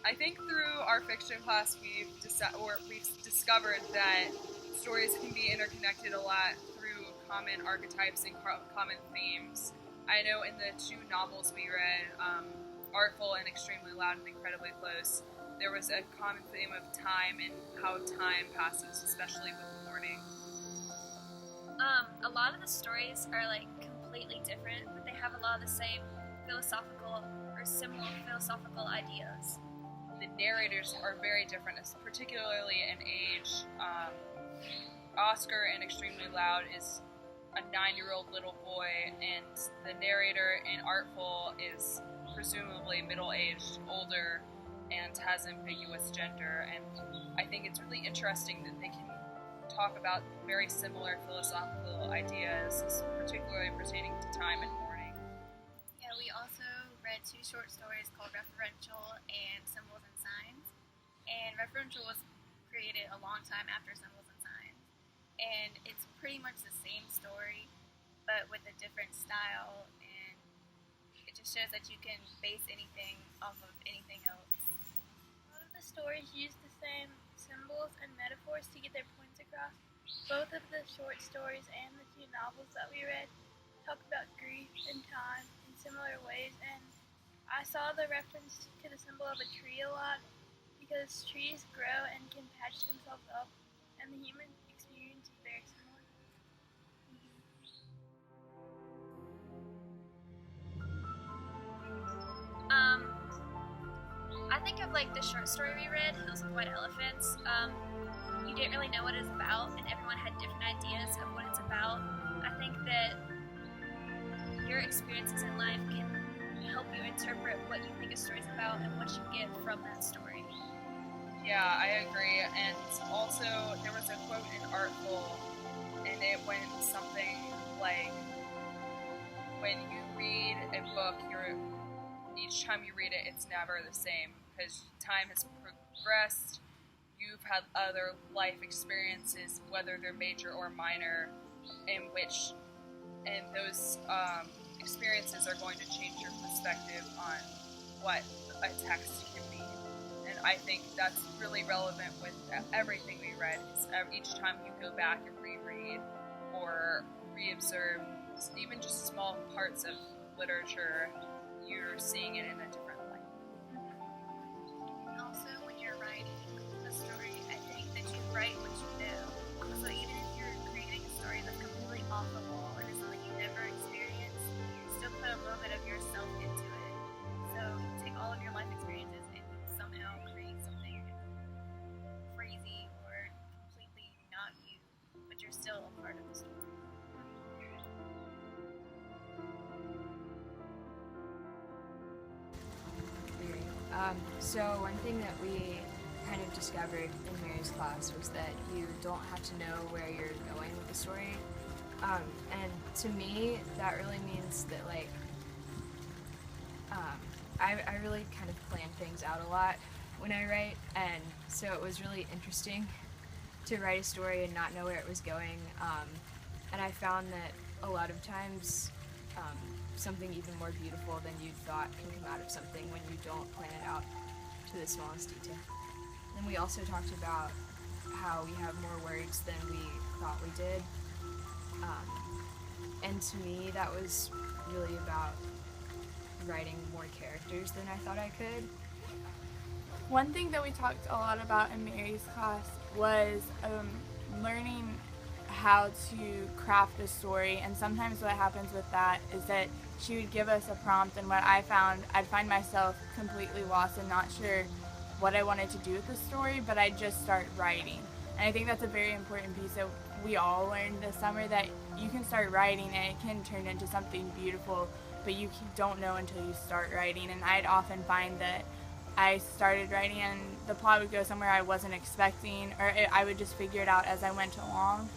I think through our fiction class we've discovered that stories can be interconnected a lot through common archetypes and common themes. I know in the two novels we read, Artful and Extremely Loud and Incredibly Close, there was a common theme of time and how time passes, especially with mourning. A lot of the stories are like completely different, but they have a lot of the same philosophical or similar philosophical ideas. The narrators are very different, particularly in age. Oscar in Extremely Loud is a 9-year-old little boy, and the narrator in Artful is presumably middle-aged, older, and has ambiguous gender. And I think it's really interesting that they can talk about very similar philosophical ideas, particularly pertaining to time and mourning. Yeah, we also read two short stories called Referential and Symbols and Signs. And Referential was created a long time after Symbols and Signs. And it's pretty much the same story, but with a different style, and it just shows that you can base anything off of anything else. A lot of the stories use the same symbols and metaphors to get their points across. Both of the short stories and the two novels that we read talk about grief and time in similar ways, and I saw the reference to the symbol of a tree a lot because trees grow and can patch themselves up, and the human experience is very similar. I think of like the short story we read, Hills with White Elephants. You didn't really know what it was about, and everyone had different ideas of what it's about. I think that your experiences in life can help you interpret what you think a story's about and what you get from that story. Yeah, I agree. And also, there was a quote in Artful, and it went something like, when you read a book, each time you read it, it's never the same, because time has progressed. You've had other life experiences, whether they're major or minor, and those experiences are going to change your perspective on what a text can mean. And I think that's really relevant with everything we read. Each time you go back and reread or reobserve, even just small parts of literature, you're seeing it in a different light. Also, when you're writing a story, I think that you write what you know. So even if you're creating a story that's completely off the wall and it's something you never experienced, you still put a little bit of yourself into it. So you take all of your life experiences and you somehow create something crazy or completely not you, but you're still a part of the story. So one thing that we kind of discovered in Mary's class was that you don't have to know where you're going with the story. And to me, that really means that, like, I really kind of plan things out a lot when I write, and so it was really interesting to write a story and not know where it was going. And I found that a lot of times something even more beautiful than you'd thought can come out of something when you don't plan it out to the smallest detail. Then we also talked about how we have more words than we thought we did. And to me, that was really about writing more characters than I thought I could. One thing that we talked a lot about in Mary's class was learning how to craft a story, and sometimes what happens with that is that she would give us a prompt, and what I found, I'd find myself completely lost and not sure what I wanted to do with the story, but I'd just start writing. And I think that's a very important piece that we all learned this summer, that you can start writing and it can turn into something beautiful, but you don't know until you start writing. And I'd often find that I started writing and the plot would go somewhere I wasn't expecting, or I would just figure it out as I went along.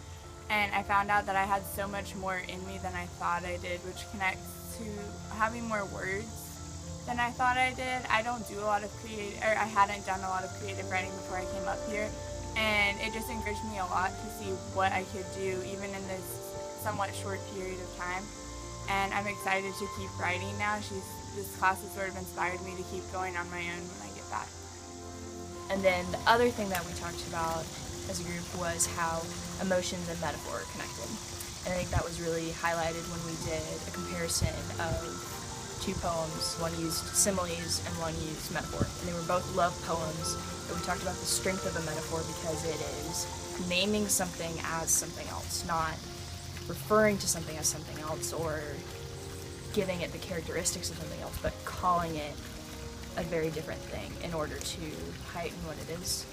And I found out that I had so much more in me than I thought I did, which connects to having more words than I thought I did. I don't do a lot of I hadn't done a lot of creative writing before I came up here, and it just encouraged me a lot to see what I could do even in this somewhat short period of time. And I'm excited to keep writing now. This class has sort of inspired me to keep going on my own when I get back. And then the other thing that we talked about as a group was how emotions and metaphor are connected. And I think that was really highlighted when we did a comparison of two poems. One used similes and one used metaphor. And they were both love poems, but we talked about the strength of a metaphor because it is naming something as something else, not referring to something as something else or giving it the characteristics of something else, but calling it a very different thing in order to heighten what it is.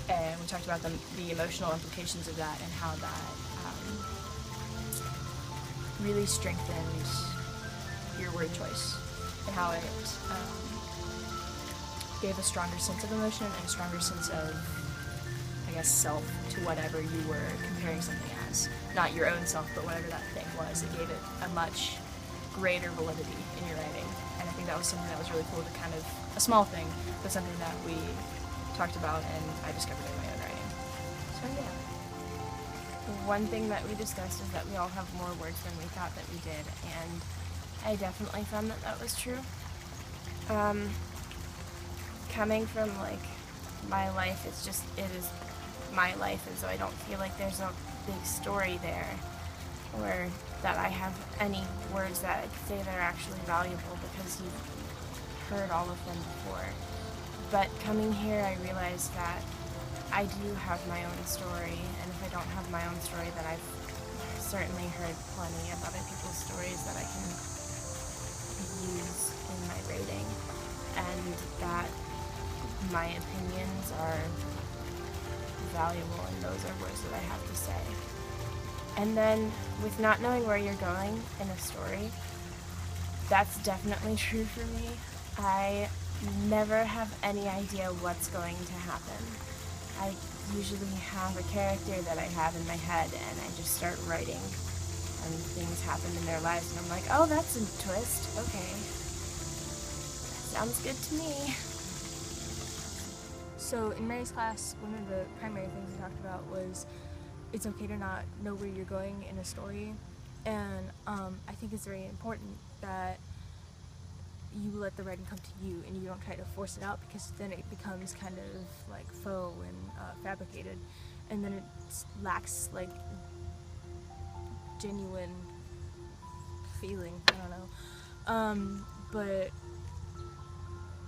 And we talked about the emotional implications of that and how that really strengthened your word choice and how it gave a stronger sense of emotion and a stronger sense of, I guess, self to whatever you were comparing something as. Not your own self, but whatever that thing was. It gave it a much greater validity in your writing. And I think that was something that was really cool to kind of, a small thing, but something that we talked about and I discovered in my own writing. So yeah. One thing that we discussed is that we all have more words than we thought that we did, and I definitely found that that was true. Coming from like my life, it is my life, and so I don't feel like there's a big story there, or that I have any words that I could say that are actually valuable because you've heard all of them before. But coming here, I realized that I do have my own story, and if I don't have my own story, that I've certainly heard plenty of other people's stories that I can use in my rating, and that my opinions are valuable, and those are words that I have to say. And then, with not knowing where you're going in a story, that's definitely true for me. I never have any idea what's going to happen. I usually have a character that I have in my head, and I just start writing, and things happen in their lives, and I'm like, oh, that's a twist. Okay. Sounds good to me. So in Mary's class, one of the primary things we talked about was it's okay to not know where you're going in a story, and I think it's very important that you let the writing come to you and you don't try to force it out, because then it becomes kind of like faux and fabricated, and then it lacks like genuine feeling. I don't know, but